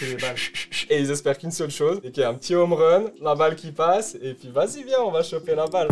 choper les balles. Et ils espèrent qu'une seule chose, c'est qu'il y ait un petit home run, la balle qui passe, et puis vas-y viens, on va choper la balle.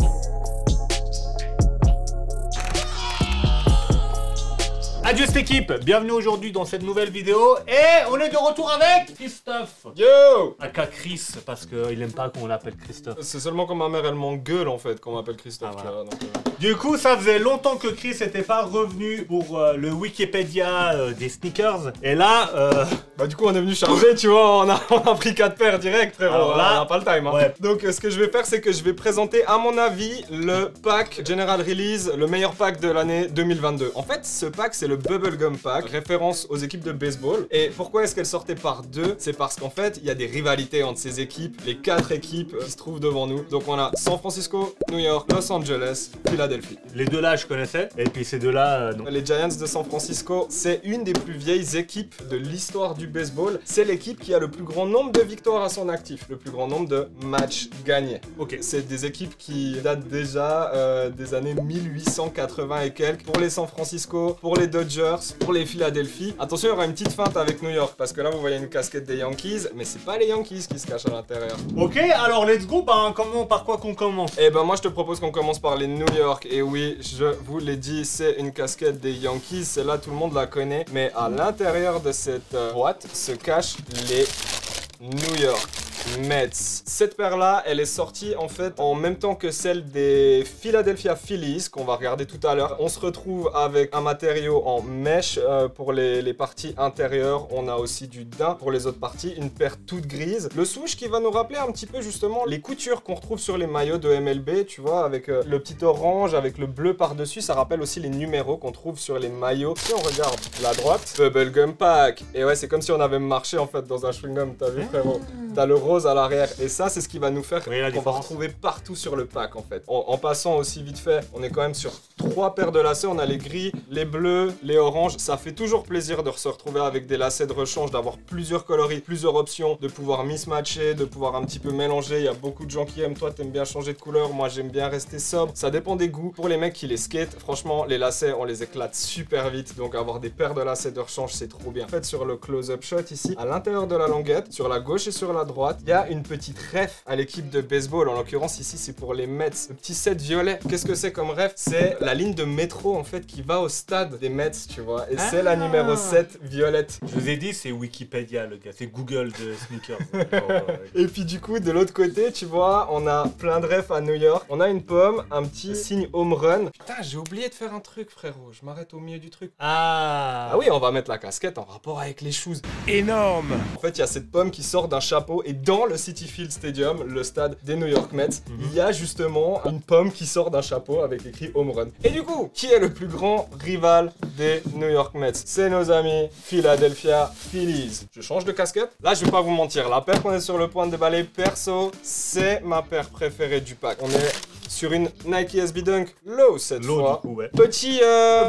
Adieu cette équipe, bienvenue aujourd'hui dans cette nouvelle vidéo et on est de retour avec Christophe. Yo! Aka Chris parce qu'il aime pas qu'on l'appelle Christophe. C'est seulement quand ma mère elle m'engueule en fait qu'on m'appelle Christophe. Ah, voilà. Donc, Du coup ça faisait longtemps que Chris n'était pas revenu pour le Wikipédia des sneakers. Et là Bah du coup on est venu charger, tu vois, on a pris 4 paires direct frérot. Alors là, on n'a pas le time hein. Ouais. Donc ce que je vais faire c'est que je vais présenter à mon avis le pack General Release, le meilleur pack de l'année 2022. En fait ce pack c'est le Bubblegum Pack, référence aux équipes de baseball. Et pourquoi est-ce qu'elle sortait par deux? C'est parce qu'en fait, il y a des rivalités entre ces équipes, les 4 équipes qui se trouvent devant nous. Donc on a San Francisco, New York, Los Angeles, Philadelphie. les deux là je connaissais et puis ces deux là non. Les Giants de San Francisco, c'est une des plus vieilles équipes de l'histoire du baseball. C'est l'équipe qui a le plus grand nombre de victoires à son actif, le plus grand nombre de matchs gagnés. Ok. C'est des équipes qui datent déjà des années 1880 et quelques. Pour les San Francisco, pour les Dodgers, pour les Philadelphie. Attention, il y aura une petite feinte avec New York parce que là vous voyez une casquette des Yankees, mais c'est pas les Yankees qui se cachent à l'intérieur. Ok, alors let's go, par quoi qu'on commence? Et ben moi je te propose qu'on commence par les New York. Et oui, je vous l'ai dit, c'est une casquette des Yankees, celle-là tout le monde la connaît. Mais à l'intérieur de cette boîte se cachent les New York Mets. Cette paire-là, elle est sortie en fait en même temps que celle des Philadelphia Phillies qu'on va regarder tout à l'heure. On se retrouve avec un matériau en mesh pour les parties intérieures. On a aussi du daim pour les autres parties, une paire toute grise. Le swoosh qui va nous rappeler un petit peu justement les coutures qu'on retrouve sur les maillots de MLB, tu vois, avec le petit orange, avec le bleu par-dessus. Ça rappelle aussi les numéros qu'on trouve sur les maillots. Si on regarde la droite, Bubblegum Pack. Et ouais, c'est comme si on avait marché en fait dans un chewing-gum, t'as vu frérot? T'as le rose à l'arrière et ça c'est ce qui va nous faire qu'on va retrouver partout sur le pack en fait. En passant aussi vite fait, on est quand même sur 3 paires de lacets, on a les gris, les bleus, les oranges. Ça fait toujours plaisir de se retrouver avec des lacets de rechange, d'avoir plusieurs coloris, plusieurs options, de pouvoir mismatcher, de pouvoir un petit peu mélanger. Il y a beaucoup de gens qui aiment, toi t'aimes bien changer de couleur, moi j'aime bien rester sobre. Ça dépend des goûts. Pour les mecs qui les skate, franchement les lacets on les éclate super vite, donc avoir des paires de lacets de rechange c'est trop bien. En fait sur le close-up shot ici, à l'intérieur de la languette, sur la gauche et sur la droite, il y a une petite ref à l'équipe de baseball. En l'occurrence ici c'est pour les Mets. Le petit set violet, qu'est-ce que c'est comme ref? C'est la ligne de métro en fait qui va au stade des Mets, tu vois. Et c'est la numéro 7 violette. Je vous ai dit c'est Wikipédia le gars, c'est Google de sneakers. Et puis du coup de l'autre côté tu vois on a plein de refs à New York. On a une pomme, un petit signe home run. Putain j'ai oublié de faire un truc frérot, je m'arrête au milieu du truc. Ah oui, on va mettre la casquette en rapport avec les shoes. Énorme. En fait il y a cette pomme qui sort d'un chapeau et dans le Citi Field Stadium, le stade des New York Mets, il y a justement une pomme qui sort d'un chapeau avec écrit home run. Et du coup, qui est le plus grand rival des New York Mets? C'est nos amis Philadelphia Phillies. Je change de casquette. Là, je vais pas vous mentir, la paire qu'on est sur le point de déballer, perso, c'est ma paire préférée du pack. On est sur une Nike SB Dunk Low cette fois. Du coup, ouais. Petit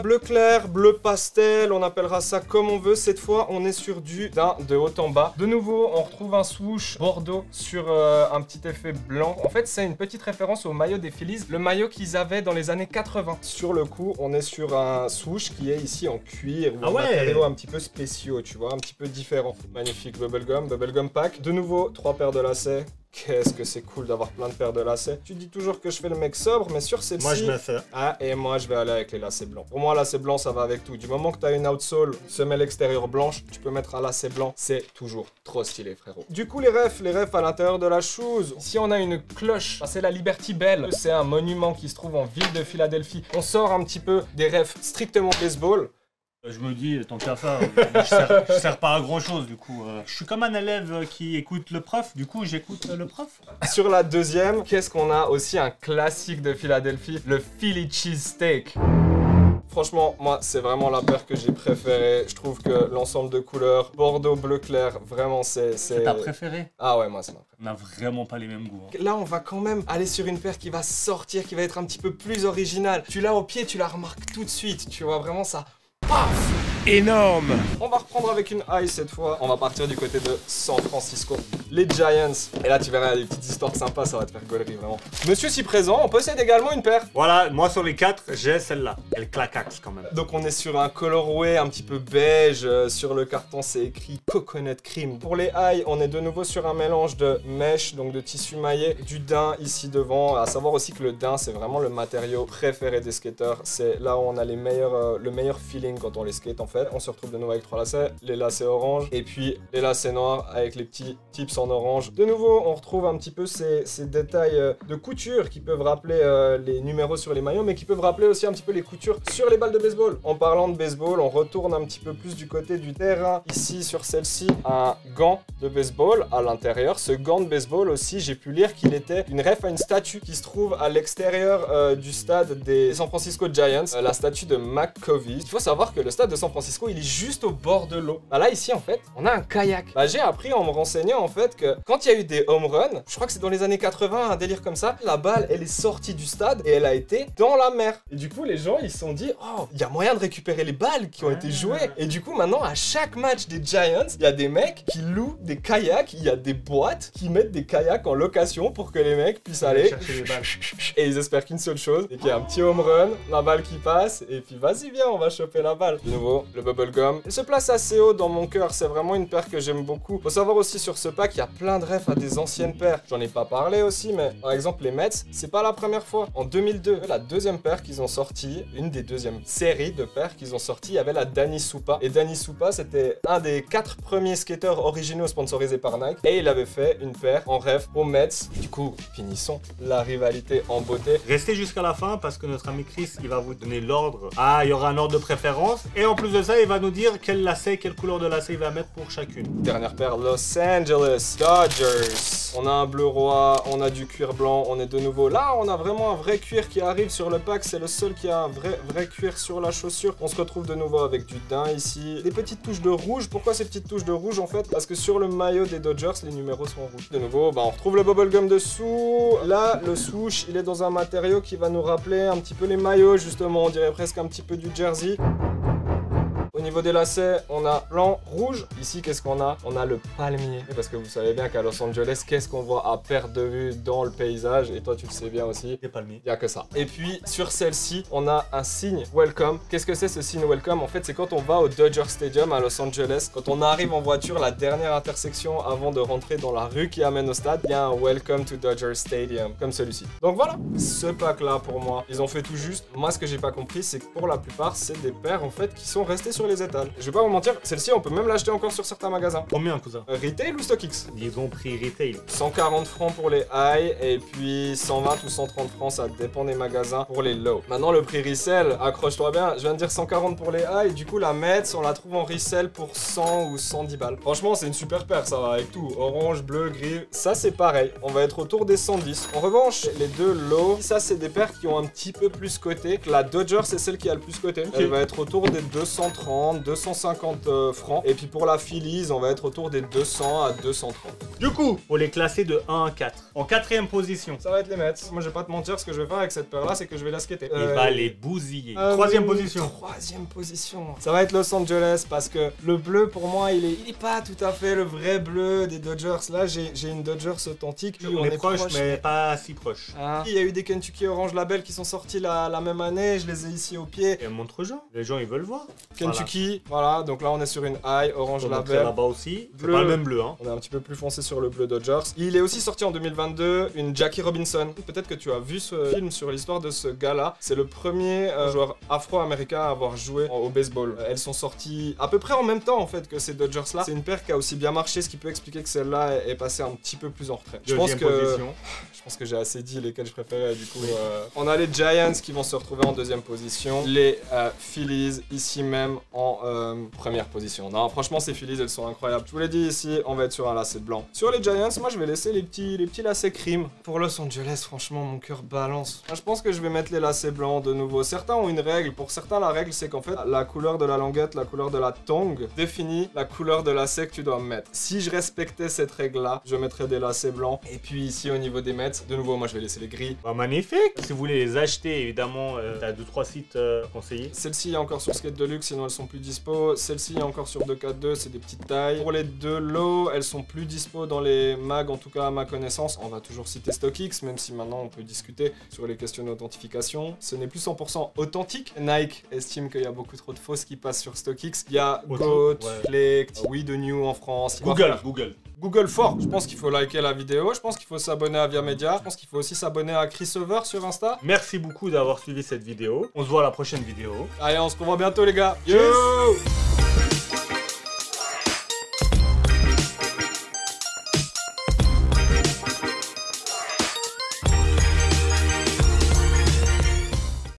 bleu clair, bleu pastel, on appellera ça comme on veut. Cette fois, on est sur du daim de haut en bas. De nouveau, on retrouve un swoosh bordeaux sur un petit effet blanc. En fait, c'est une petite référence au maillot des Phillies, le maillot qu'ils avaient dans les années 80. Sur le coup, on est sur un swoosh qui est ici en cuir ou en matériaux un petit peu spéciaux, tu vois, un petit peu différent. Magnifique Bubblegum Pack. De nouveau, 3 paires de lacets. Qu'est-ce que c'est cool d'avoir plein de paires de lacets. Tu dis toujours que je fais le mec sobre, mais sur celle-ci... Moi je me fais. Ah, et moi je vais aller avec les lacets blancs. Pour moi, lacets blancs, ça va avec tout. Du moment que tu as une outsole, semelle extérieure blanche, tu peux mettre un lacet blanc. C'est toujours trop stylé, frérot. Du coup, les refs à l'intérieur de la shoes. Ici, on a une cloche. C'est la Liberty Bell. C'est un monument qui se trouve en ville de Philadelphie. On sort un petit peu des refs strictement baseball. Je me dis, tant qu'à faire, je sers pas à grand chose du coup. Je suis comme un élève qui écoute le prof, du coup j'écoute le prof. Sur la deuxième, qu'est-ce qu'on a aussi? Un classique de Philadelphie, le Philly Cheesesteak. Franchement, moi, c'est vraiment la paire que j'ai préférée. Je trouve que l'ensemble de couleurs, bordeaux, bleu clair, vraiment, c'est... C'est ta préférée? Ah ouais, moi, c'est ma préférée. On n'a vraiment pas les mêmes goûts. Hein. Là, on va quand même aller sur une paire qui va sortir, qui va être un petit peu plus originale. Tu l'as au pied, tu la remarques tout de suite. Tu vois, vraiment, ça... Paf! Énorme! On va reprendre avec une high cette fois. On va partir du côté de San Francisco. les Giants. Et là, tu verras des petites histoires sympas, ça va te faire gaulerie, vraiment. Monsieur si présent, on possède également une paire. Voilà, moi sur les 4, j'ai celle-là. Elle claquaxe quand même. Donc on est sur un colorway un petit peu beige. Sur le carton, c'est écrit Coconut Cream. Pour les highs, on est de nouveau sur un mélange de mèche, donc de tissu maillé, du daim ici devant. À savoir aussi que le daim, c'est vraiment le matériau préféré des skateurs. C'est là où on a le meilleur feeling quand on les skate en fait. On se retrouve de nouveau avec 3 lacets, les lacets orange et puis les lacets noirs avec les petits tips en orange. De nouveau, on retrouve un petit peu ces détails de couture qui peuvent rappeler les numéros sur les maillots, mais qui peuvent rappeler aussi un petit peu les coutures sur les balles de baseball. En parlant de baseball, on retourne un petit peu plus du côté du terrain. Ici, sur celle-ci, un gant de baseball à l'intérieur. Ce gant de baseball aussi, j'ai pu lire qu'il était une ref à une statue qui se trouve à l'extérieur du stade des San Francisco Giants, la statue de McCovey. Il faut savoir que le stade de San Francisco, il est juste au bord de l'eau. Bah là, ici, en fait, on a un kayak. Bah, j'ai appris en me renseignant, en fait, que quand il y a eu des home runs, je crois que c'est dans les années 80, un délire comme ça, la balle, elle est sortie du stade et elle a été dans la mer. Et du coup, les gens, ils se sont dit, oh, il y a moyen de récupérer les balles qui ont été jouées. Et du coup, maintenant, à chaque match des Giants, il y a des mecs qui louent des kayaks, il y a des boîtes qui mettent des kayaks en location pour que les mecs puissent aller chercher les balles. Et ils espèrent qu'une seule chose, c'est qu'il y a un petit home run, la balle qui passe, et puis vas-y viens, on va choper la balle. De nouveau, le bubblegum. Il se place assez haut dans mon cœur, c'est vraiment une paire que j'aime beaucoup. Faut savoir aussi sur ce pack, il y a plein de refs à des anciennes paires. J'en ai pas parlé aussi, mais par exemple les Mets, c'est pas la première fois. En 2002, la deuxième paire qu'ils ont sorti, une des deuxièmes séries de paires qu'ils ont sorti, il y avait la Danny Soupa. Et Danny Soupa, c'était un des 4 premiers skateurs originaux sponsorisés par Nike. Et il avait fait une paire en ref aux Mets. Du coup, finissons la rivalité en beauté. Restez jusqu'à la fin parce que notre ami Chris, il va vous donner l'ordre. Ah, il y aura un ordre de préférence. Et en plus de ça, il va nous dire quel lacet, quelle couleur de lacet il va mettre pour chacune. Dernière paire, Los Angeles Dodgers. On a un bleu roi, on a du cuir blanc, on est de nouveau là, on a vraiment un vrai cuir qui arrive sur le pack, c'est le seul qui a un vrai cuir sur la chaussure. On se retrouve de nouveau avec du daim ici, des petites touches de rouge. Pourquoi ces petites touches de rouge en fait? Parce que sur le maillot des Dodgers, les numéros sont rouges. De nouveau, bah, on retrouve le bubblegum dessous. Là, le swoosh, il est dans un matériau qui va nous rappeler un petit peu les maillots justement, on dirait presque un petit peu du jersey. Au niveau des lacets, on a blanc, rouge. Ici, qu'est-ce qu'on a? On a le palmier. Parce que vous savez bien qu'à Los Angeles, qu'est-ce qu'on voit à perte de vue dans le paysage? Et toi, tu le sais bien aussi. Les palmiers. Il n'y a que ça. Et puis, sur celle-ci, on a un signe Welcome. Qu'est-ce que c'est ce signe Welcome? En fait, c'est quand on va au Dodger Stadium à Los Angeles. Quand on arrive en voiture, la dernière intersection avant de rentrer dans la rue qui amène au stade, il y a un Welcome to Dodger Stadium, comme celui-ci. Donc voilà, ce pack-là, pour moi, ils ont fait tout juste. Moi, ce que j'ai pas compris, c'est que pour la plupart, c'est des paires, en fait, qui sont restées sur les étals. Je vais pas vous mentir, celle-ci on peut même l'acheter encore sur certains magasins. Combien, cousin? Retail ou StockX? Ils ont pris retail. 140 francs pour les high et puis 120 ou 130 francs, ça dépend des magasins pour les low. Maintenant le prix resell, accroche-toi bien, je viens de dire 140 pour les high, du coup la Mets on la trouve en resell pour 100 ou 110 balles. Franchement c'est une super paire, ça va avec tout, orange, bleu, gris, ça c'est pareil, on va être autour des 110. En revanche les deux low, ça c'est des paires qui ont un petit peu plus coté. La Dodger c'est celle qui a le plus coté, elle va être autour des 230, 250 francs. Et puis pour la Phillies, on va être autour des 200 à 230. Du coup, pour les classer de 1 à 4. En 4ème position, Ça va être les Mets. Moi, je vais pas te mentir, ce que je vais faire avec cette paire-là, c'est que je vais la skater. il va les bousiller. 3ème position. 3ème position. Ça va être Los Angeles parce que le bleu, pour moi, il est pas tout à fait le vrai bleu des Dodgers. Là, j'ai une Dodgers authentique. On est proche, mais pas si proche. Ah. Il y a eu des Kentucky Orange Label qui sont sortis la même année. Je les ai ici au pied. Et montre aux gens. Les gens, ils veulent voir. Kentucky, voilà. Donc là, on est sur une high Orange Donc Label. là-bas aussi. C'est Bleu. pas le même bleu, hein. On est un petit peu plus foncé sur le bleu Dodgers. Il est aussi sorti en 2022 une Jackie Robinson. Peut-être que tu as vu ce film sur l'histoire de ce gars-là. C'est le premier joueur afro-américain à avoir joué au baseball. Elles sont sorties à peu près en même temps en fait que ces Dodgers-là. C'est une paire qui a aussi bien marché, ce qui peut expliquer que celle-là est passée un petit peu plus en retrait. Je pense que j'ai assez dit lesquels je préférais du coup. On a les Giants qui vont se retrouver en 2ème position. Les Phillies ici même en première position. Non, franchement ces Phillies elles sont incroyables. Je vous l'ai dit ici, on va être sur un lacet blanc. Sur les Giants, moi je vais laisser les petits lacets cream. Pour Los Angeles, franchement mon cœur balance. Moi, je pense que je vais mettre les lacets blancs de nouveau. Certains ont une règle. Pour certains la règle c'est qu'en fait la couleur de la languette, la couleur de la tongue définit la couleur de lacet que tu dois mettre. Si je respectais cette règle là, je mettrais des lacets blancs. Et puis ici au niveau des Mets, de nouveau moi je vais laisser les gris. Bah, magnifique. Si vous voulez les acheter, évidemment, t'as 2-3 sites conseillés. Celle-ci est encore sur Skate Deluxe, sinon elles sont plus dispo. Celle-ci est encore sur 2K2, c'est des petites tailles. Pour les deux lots, elles sont plus dispo dans les mags, en tout cas à ma connaissance. On va toujours citer StockX, même si maintenant on peut discuter sur les questions d'authentification. Ce n'est plus 100% authentique. Nike estime qu'il y a beaucoup trop de fausses qui passent sur StockX. Il y a Goat, Flect, We The New en France. Google fort. Je pense qu'il faut liker la vidéo. Je pense qu'il faut s'abonner à Via Media. Je pense qu'il faut aussi s'abonner à Chris Over sur Insta. Merci beaucoup d'avoir suivi cette vidéo. On se voit à la prochaine vidéo. Allez, on se revoit bientôt les gars. Yo!